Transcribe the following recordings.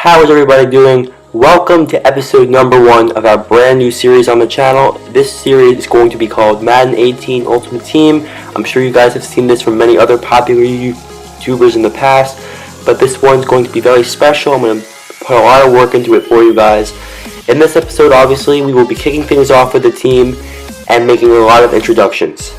How is everybody doing? Welcome to episode number 1 of our brand new series on the channel. This series is going to be called Madden 18 Ultimate Team. I'm sure you guys have seen this from many other popular YouTubers in the past, but this one's going to be very special. I'm going to put a lot of work into it for you guys. In this episode, obviously, we will be kicking things off with the team and making a lot of introductions.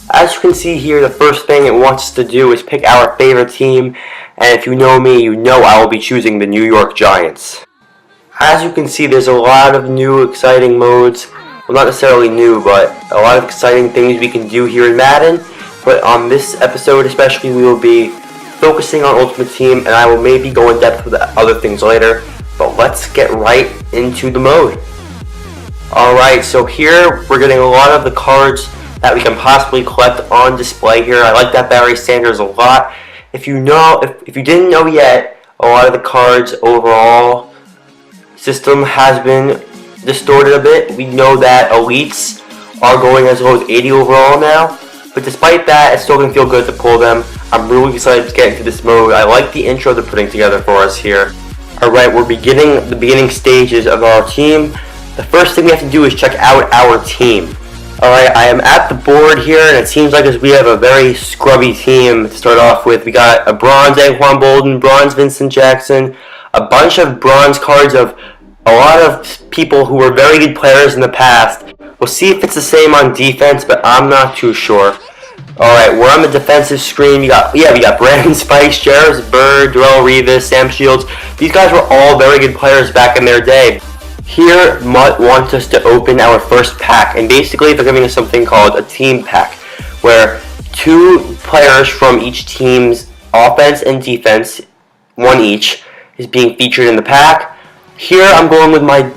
As you can see here, the first thing it wants us to do is pick our favorite team, and if you know me, you know I will be choosing the New York Giants. As you can see, there's a lot of new exciting modes. Well, not necessarily new, but a lot of exciting things we can do here in Madden. But on this episode especially, we will be focusing on Ultimate Team, and I will maybe go in depth with other things later. But let's get right into the mode. Alright, so here we're getting a lot of the cards that we can possibly collect on display here. I like that Barry Sanders a lot. If you didn't know yet, a lot of the cards overall system has been distorted a bit. We know that elites are going as low as 80 overall now, but despite that, it's still going to feel good to pull them. I'm really excited to get into this mode. I like the intro they're putting together for us here. Alright, we're beginning the beginning stages of our team. The first thing we have to do is check out our team. Alright, I am at the board here, and it seems like we have a very scrubby team to start off with. We got a bronze Anquan Bolden, bronze Vincent Jackson, a bunch of bronze cards of a lot of people who were very good players in the past. We'll see if it's the same on defense, but I'm not too sure. Alright, we're on the defensive screen. We got Brandon Spikes, Jarvis Bird, Darrell Revis, Sam Shields. These guys were all very good players back in their day. Here, Mutt wants us to open our first pack, and basically they're giving us something called a team pack, where 2 players from each team's offense and defense, one each, is being featured in the pack. Here, I'm going with my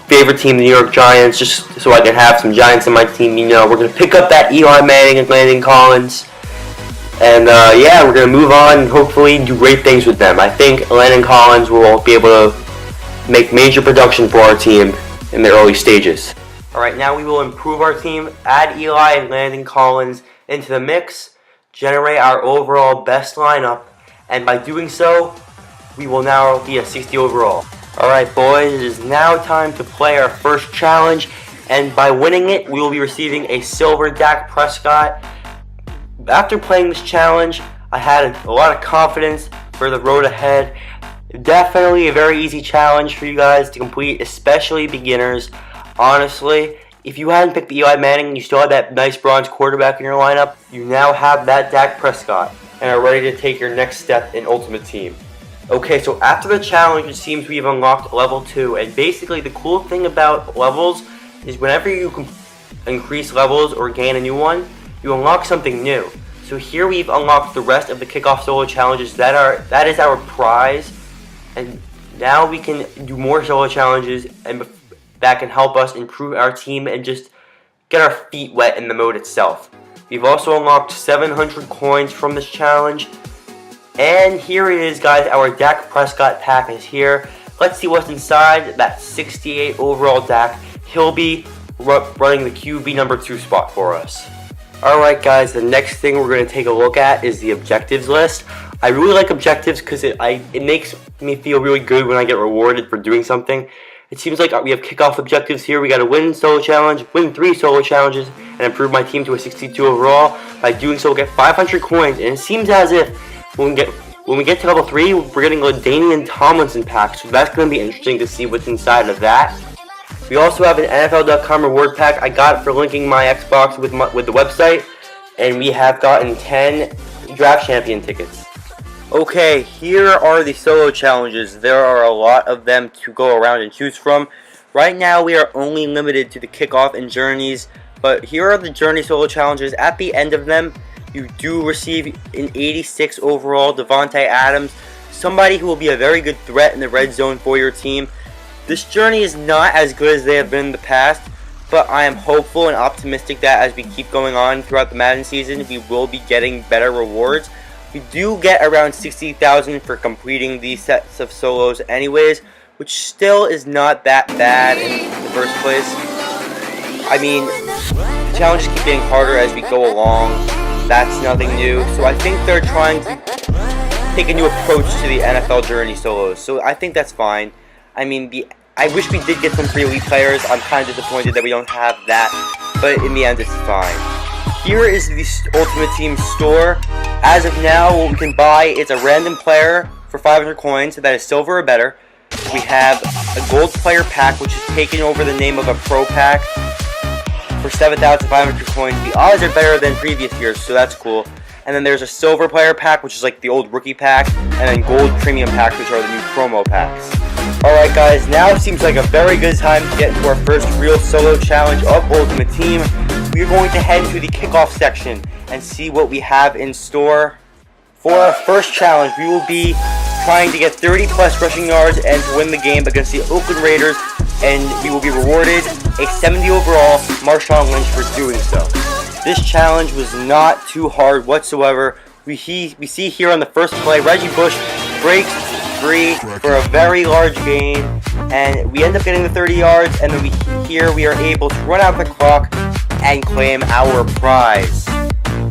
favorite team, the New York Giants, just so I can have some Giants in my team. You know, we're going to pick up that Eli Manning and Landon Collins, and yeah, we're going to move on and hopefully do great things with them. I think Landon Collins will be able to make major production for our team in the early stages. Alright, now we will improve our team, add Eli and Landon Collins into the mix, generate our overall best lineup, and by doing so, we will now be a 60 overall. Alright boys, it is now time to play our first challenge, and by winning it, we will be receiving a silver Dak Prescott. After playing this challenge, I had a lot of confidence for the road ahead. Definitely a very easy challenge for you guys to complete, especially beginners. Honestly, if you hadn't picked Eli Manning and you still had that nice bronze quarterback in your lineup, you now have that Dak Prescott and are ready to take your next step in Ultimate Team. Okay, so after the challenge, it seems we've unlocked level 2, and basically the cool thing about levels is whenever you increase levels or gain a new one, you unlock something new. So here we've unlocked the rest of the kickoff solo challenges. That is our prize. And now we can do more solo challenges, and that can help us improve our team and just get our feet wet in the mode itself. We've also unlocked 700 coins from this challenge. And here it is, guys. Our Dak Prescott pack is here. Let's see what's inside that 68 overall Dak. He'll be running the QB number 2 spot for us. Alright guys, the next thing we're going to take a look at is the objectives list. I really like objectives because it makes me feel really good when I get rewarded for doing something. It seems like we have kickoff objectives here. We got to win solo challenge, win 3 solo challenges, and improve my team to a 62 overall. By doing so, we'll get 500 coins, and it seems as if when we get to level 3, we're getting a LaDainian Tomlinson pack, so that's going to be interesting to see what's inside of that. We also have an NFL.com reward pack. I got it for linking my Xbox with the website, and we have gotten 10 draft champion tickets. Okay, here are the solo challenges. There are a lot of them to go around and choose from. Right now, we are only limited to the kickoff and journeys, but here are the journey solo challenges. At the end of them, you do receive an 86 overall Devontae Adams, somebody who will be a very good threat in the red zone for your team. This journey is not as good as they have been in the past, but I am hopeful and optimistic that as we keep going on throughout the Madden season, we will be getting better rewards. We do get around 60,000 for completing these sets of solos anyways, which still is not that bad in the first place. I mean, the challenges keep getting harder as we go along. That's nothing new. So I think they're trying to take a new approach to the NFL journey solos, so I think that's fine. I mean, I wish we did get some free elite players. I'm kind of disappointed that we don't have that, but in the end, it's fine. Here is the Ultimate Team store. As of now, what we can buy is a random player for 500 coins, that is silver or better. We have a gold player pack, which is taking over the name of a pro pack for 7,500 coins. The odds are better than previous years, so that's cool. And then there's a silver player pack, which is like the old rookie pack, and then gold premium packs, which are the new promo packs. Alright guys, now seems like a very good time to get into our first real solo challenge of Ultimate Team. We're going to head into the kickoff section and see what we have in store. For our first challenge, we will be trying to get 30 plus rushing yards and to win the game against the Oakland Raiders, and we will be rewarded a 70 overall Marshawn Lynch for doing so. This challenge was not too hard whatsoever. We see here on the first play, Reggie Bush breaks free for a very large gain, and we end up getting the 30 yards, and then we are able to run out the clock and claim our prize.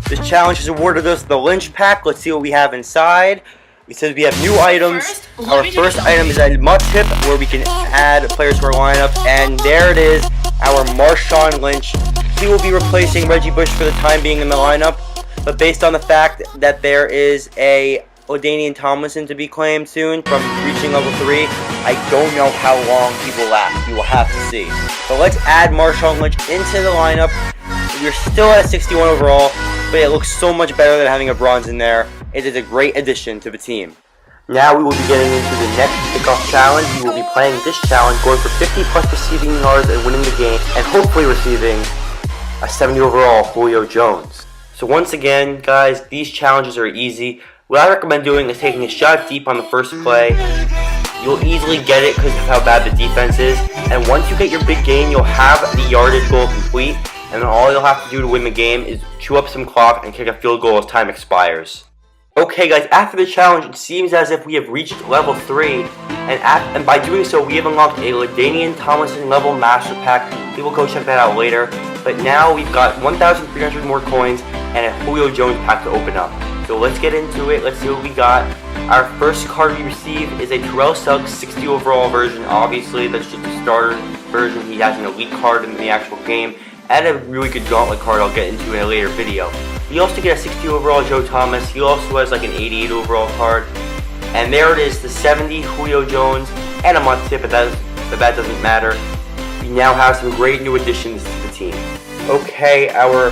This challenge has awarded us the Lynch pack. Let's see what we have inside. It says we have new items. Our first item is a must tip where we can add players to our lineup, and there it is, our Marshawn Lynch. He will be replacing Reggie Bush for the time being in the lineup, but based on the fact that there is a LaDainian Tomlinson to be claimed soon from reaching level 3, I don't know how long he will last. We will have to see. But let's add Marshawn Lynch into the lineup. We're still at 61 overall, but it looks so much better than having a bronze in there. It is a great addition to the team. Now we will be getting into the next kickoff challenge. We will be playing this challenge, going for 50 plus receiving yards and winning the game, and hopefully receiving a 70 overall Julio Jones. So once again, guys, these challenges are easy. What I recommend doing is taking a shot deep on the first play. You'll easily get it because of how bad the defense is, and once you get your big gain, you'll have the yardage goal complete, and then all you'll have to do to win the game is chew up some clock and kick a field goal as time expires. Okay guys, after the challenge, it seems as if we have reached level 3, and by doing so, we have unlocked a LaDainian Tomlinson level master pack. We will go check that out later, but now we've got 1,300 more coins and a Julio Jones pack to open up. So let's get into it, let's see what we got. Our first card we receive is a Terrell Suggs 60 overall version. Obviously, that's just the starter version. He has an elite card in the actual game, and a really good gauntlet card I'll get into in a later video. We also get a 60 overall Joe Thomas. He also has like an 88 overall card. And there it is, the 70 Julio Jones and a must tip, but that doesn't matter. We now have some great new additions to the team. Okay, our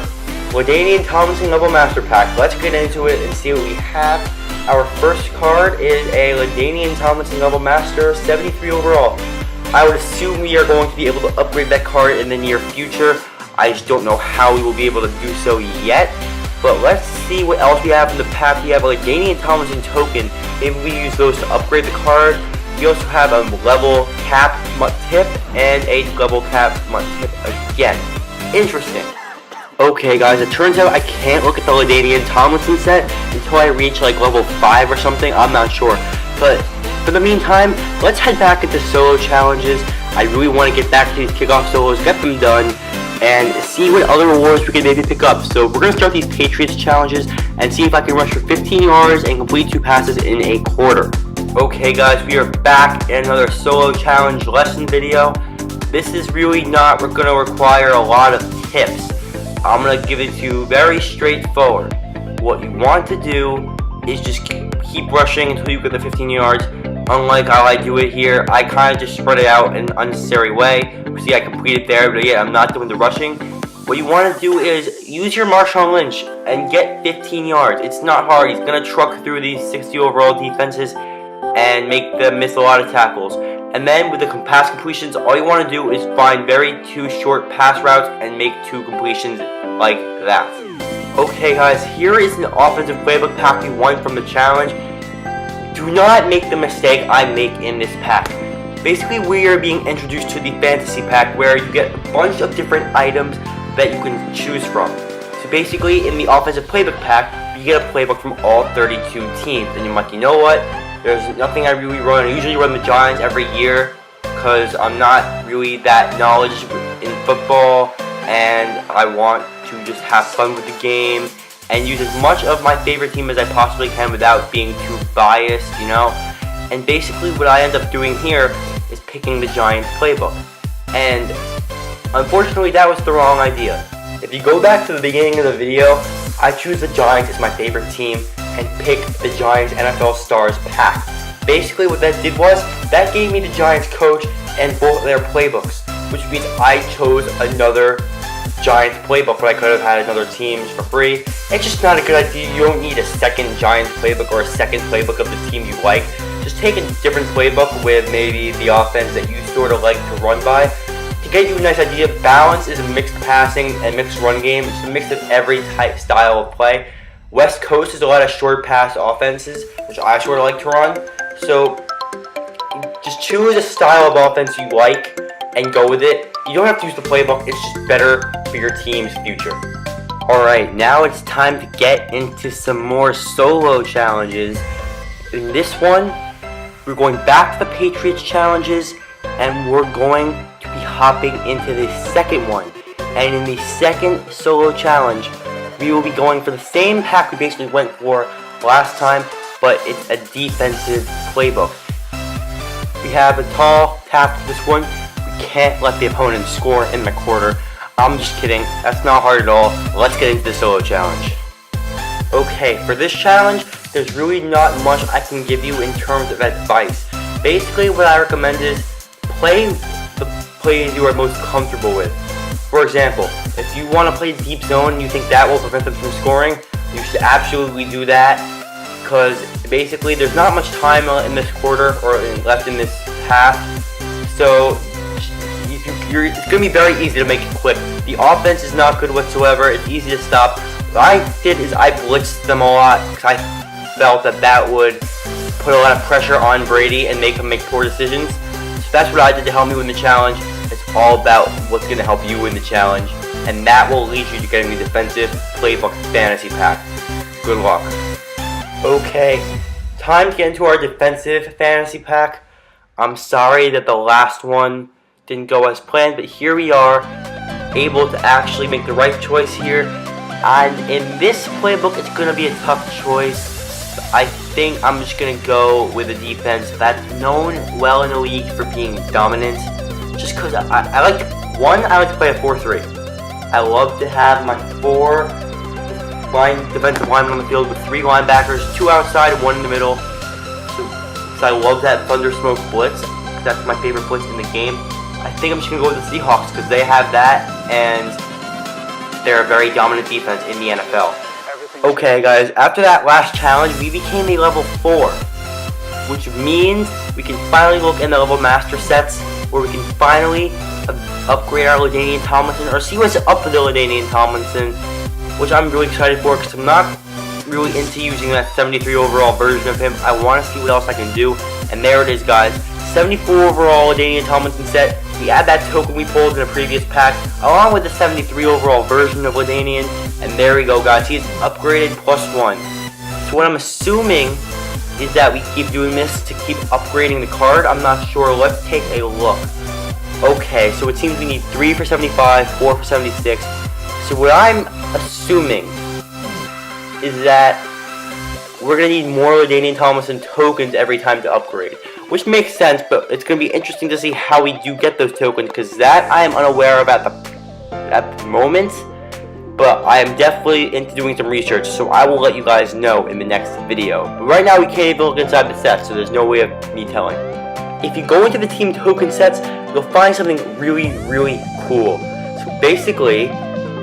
LaDainian Tomlinson level master pack. Let's get into it and see what we have. Our first card is a LaDainian Tomlinson level master, 73 overall. I would assume we are going to be able to upgrade that card in the near future. I just don't know how we will be able to do so yet. But let's see what else we have in the pack. We have a LaDainian Tomlinson token. Maybe we use those to upgrade the card. We also have a level cap mut tip and a level cap mut tip again. Interesting. Okay guys, it turns out I can't look at the LaDainian Tomlinson set until I reach like level 5 or something. I'm not sure. But for the meantime, let's head back into solo challenges. I really want to get back to these kickoff solos, get them done, and see what other rewards we can maybe pick up. So we're going to start these Patriots challenges and see if I can rush for 15 yards and complete 2 passes in a quarter. Okay guys, we are back in another solo challenge lesson video. This is really not going to require a lot of tips. I'm going to give it to you very straightforward. What you want to do is just keep rushing until you get the 15 yards. Unlike how I do it here, I kind of just spread it out in an unnecessary way. See, I completed there, but again, I'm not doing the rushing. What you want to do is use your Marshawn Lynch and get 15 yards. It's not hard. He's going to truck through these 60 overall defenses and make them miss a lot of tackles. And then with the pass completions, all you want to do is find very 2 short pass routes and make 2 completions like that. Okay guys, here is an offensive playbook pack we won from the challenge. Do not make the mistake I make in this pack. Basically, we are being introduced to the fantasy pack where you get a bunch of different items that you can choose from. So basically, in the offensive playbook pack, you get a playbook from all 32 teams. And you're like, you know what? There's nothing I really run. I usually run the Giants every year because I'm not really that knowledgeable in football, and I want to just have fun with the game and use as much of my favorite team as I possibly can without being too biased, you know? And basically what I end up doing here is picking the Giants playbook. And unfortunately that was the wrong idea. If you go back to the beginning of the video, I choose the Giants as my favorite team and pick the Giants NFL Stars pack. Basically what that did was, that gave me the Giants coach and both their playbooks, which means I chose another Giants playbook when I could have had another teams for free. It's just not a good idea. You don't need a second Giants playbook or a second playbook of the team you like. Just take a different playbook with maybe the offense that you sort of like to run by. To get you a nice idea, balance is a mixed passing and mixed run game. It's a mix of every type style of play. West Coast is a lot of short pass offenses, which I sort of like to run. So just choose a style of offense you like and go with it. You don't have to use the playbook, it's just better for your team's future. Alright, now it's time to get into some more solo challenges. In this one, we're going back to the Patriots challenges, and we're going to be hopping into the second one. And in the second solo challenge, we will be going for the same pack we basically went for last time, but it's a defensive playbook. We have a tall task for this one. We can't let the opponent score in the quarter. I'm just kidding, that's not hard at all. Let's get into the solo challenge. Okay, for this challenge, there's really not much I can give you in terms of advice. Basically, what I recommend is play the plays you are most comfortable with. For example, if you want to play deep zone and you think that will prevent them from scoring, you should absolutely do that, because basically there's not much time in this quarter or left in this half, so it's going to be very easy to make it quick. The offense is not good whatsoever, it's easy to stop. What I did is I blitzed them a lot because I felt that would put a lot of pressure on Brady and make him make poor decisions. So that's what I did to help me win the challenge. It's all about what's going to help you win the challenge, and that will lead you to getting the defensive playbook fantasy pack. Good luck. Okay, time to get into our defensive fantasy pack. I'm sorry that the last one didn't go as planned, but here we are, able to actually make the right choice here. And in this playbook, it's going to be a tough choice. I think I'm just going to go with a defense that's known well in the league for being dominant. Just because I like to play a 4-3. I love to have my 4 defensive linemen on the field with 3 linebackers, 2 outside, 1 in the middle. So I love that Thunder Smoke blitz. That's my favorite blitz in the game. I think I'm just going to go with the Seahawks because they have that, and they're a very dominant defense in the NFL. Okay guys, after that last challenge, we became a level 4, which means we can finally look in the level master sets, where we can finally upgrade our LaDainian Tomlinson, or see what's up with the LaDainian Tomlinson, which I'm really excited for because I'm not really into using that 73 overall version of him. I want to see what else I can do, and there it is guys, 74 overall LaDainian Tomlinson set. We add that token we pulled in a previous pack, along with the 73 overall version of LaDainian, and there we go guys, he's upgraded +1. So what I'm assuming is that we keep doing this to keep upgrading the card. I'm not sure, let's take a look. Okay, so it seems we need 3 for 75, 4 for 76. So what I'm assuming is that we're going to need more LaDainian Tomlinson tokens every time to upgrade, which makes sense, but it's going to be interesting to see how we do get those tokens, because that I am unaware of at the moment, but I am definitely into doing some research, so I will let you guys know in the next video. But right now we can't even look inside the set, so there's no way of me telling. If you go into the team token sets, you'll find something really, really cool. So basically,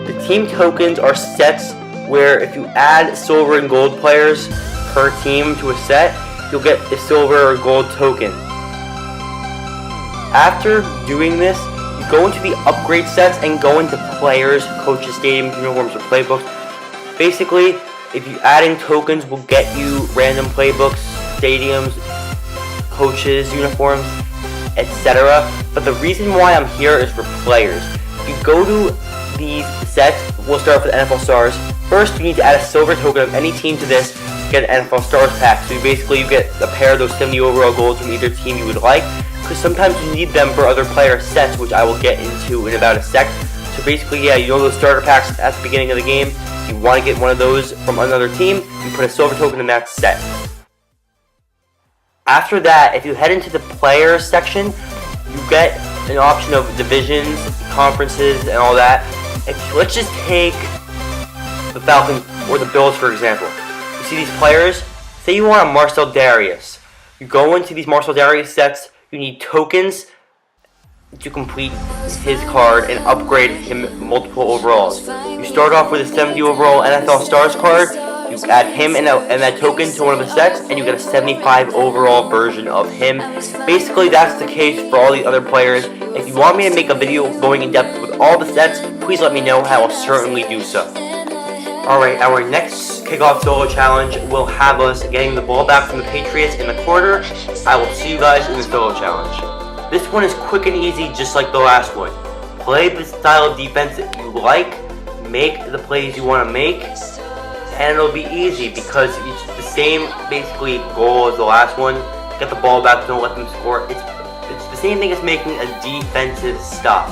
the team tokens are sets where if you add silver and gold players per team to a set, you'll get a silver or gold token. After doing this, you go into the upgrade sets and go into players, coaches, stadiums, uniforms, or playbooks. Basically, if you add in tokens, will get you random playbooks, stadiums, coaches, uniforms, etc. But the reason why I'm here is for players. If you go to these sets, we'll start with the NFL Stars. First, you need to add a silver token of any team to this to get an NFL Stars pack. So basically, you get a pair of those 70 overall golds from either team you would like, because sometimes you need them for other player sets, which I will get into in about a sec. So basically, yeah, you know those starter packs at the beginning of the game. If you want to get one of those from another team, you put a silver token in that set. After that, if you head into the players section, you get an option of divisions, conferences, and all that. Let's just take the Falcons or the Bills, for example. You see these players? Say you want a Marcel Darius. You go into these Marcel Darius sets, you need tokens to complete his card and upgrade him multiple overalls. You start off with a 70 overall NFL Stars card, you add him and that token to one of the sets, and you get a 75 overall version of him. Basically, that's the case for all the other players. If you want me to make a video going in depth with all the sets, please let me know. I will certainly do so. Alright, our next kickoff solo challenge will have us getting the ball back from the Patriots in the quarter. I will see you guys in the solo challenge. This one is quick and easy, just like the last one. Play the style of defense that you like, make the plays you want to make, and it'll be easy because it's the same basically goal as the last one. Get the ball back, don't let them score. It's the same thing as making a defensive stop.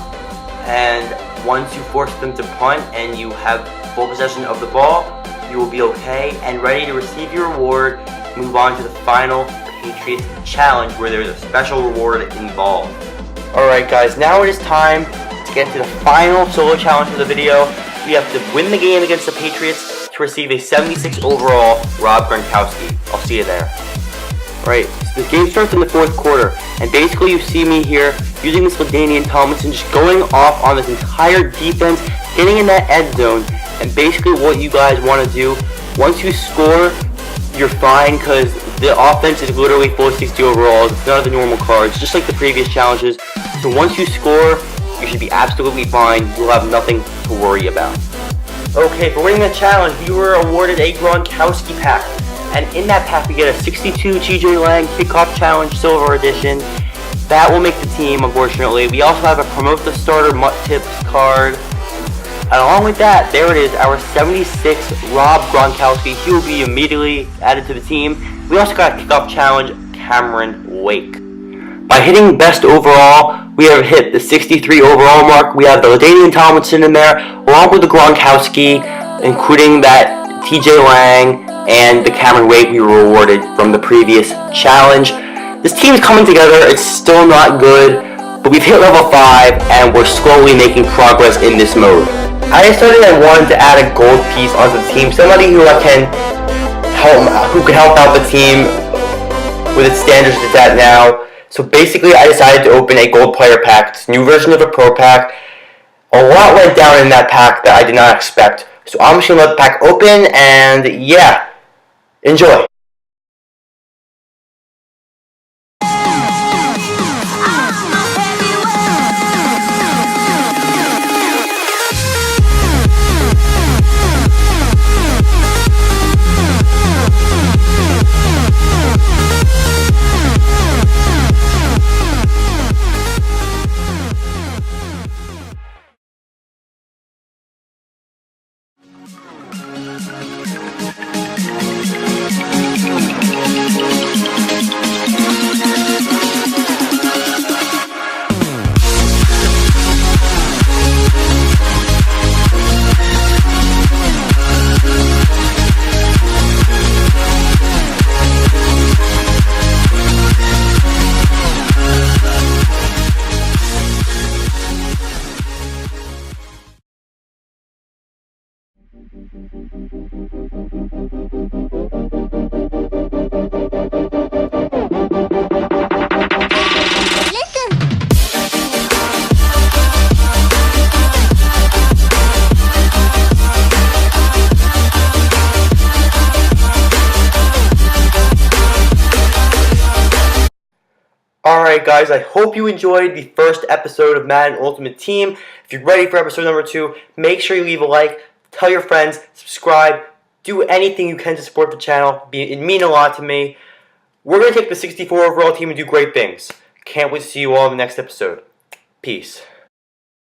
And once you force them to punt and you have full possession of the ball, you will be okay and ready to receive your reward. Move on to the final Patriots challenge where there's a special reward involved. Alright guys, now it is time to get into the final solo challenge of the video. We have to win the game against the Patriots to receive a 76 overall Rob Gronkowski. I'll see you there. Alright, so the game starts in the fourth quarter, and basically you see me here using this LaDainian Tomlinson, just going off on this entire defense, getting in that end zone, and basically what you guys want to do, once you score, you're fine, because the offense is literally full of 60 overalls, it's none of the normal cards, just like the previous challenges. So once you score, you should be absolutely fine, you'll have nothing to worry about. Okay, for winning the challenge, we were awarded a Gronkowski pack. And in that pack, we get a 62 TJ Lang Kickoff Challenge Silver Edition. That will make the team, unfortunately. We also have a Promote the Starter Mutt Tips card. And along with that, there it is, our 76 Rob Gronkowski. He will be immediately added to the team. We also got a Kickoff Challenge Cameron Wake. By hitting Best Overall, we have hit the 63 overall mark. We have the LaDainian Tomlinson in there, along with the Gronkowski, including that TJ Lang and the Cameron Wake we were awarded from the previous challenge. This team is coming together. It's still not good, but we've hit level 5 and we're slowly making progress in this mode. I decided I wanted to add a gold piece onto the team, somebody who can help out the team with its standards it's at now. So basically, I decided to open a gold player pack. It's a new version of a pro pack. A lot went down in that pack that I did not expect. So I'm just going to let the pack open, and yeah, enjoy. Alright guys, I hope you enjoyed the first episode of Madden Ultimate Team. If you're ready for episode number 2, make sure you leave a like, tell your friends, subscribe, do anything you can to support the channel. It means a lot to me. We're going to take the 64 overall team and do great things. Can't wait to see you all in the next episode. Peace.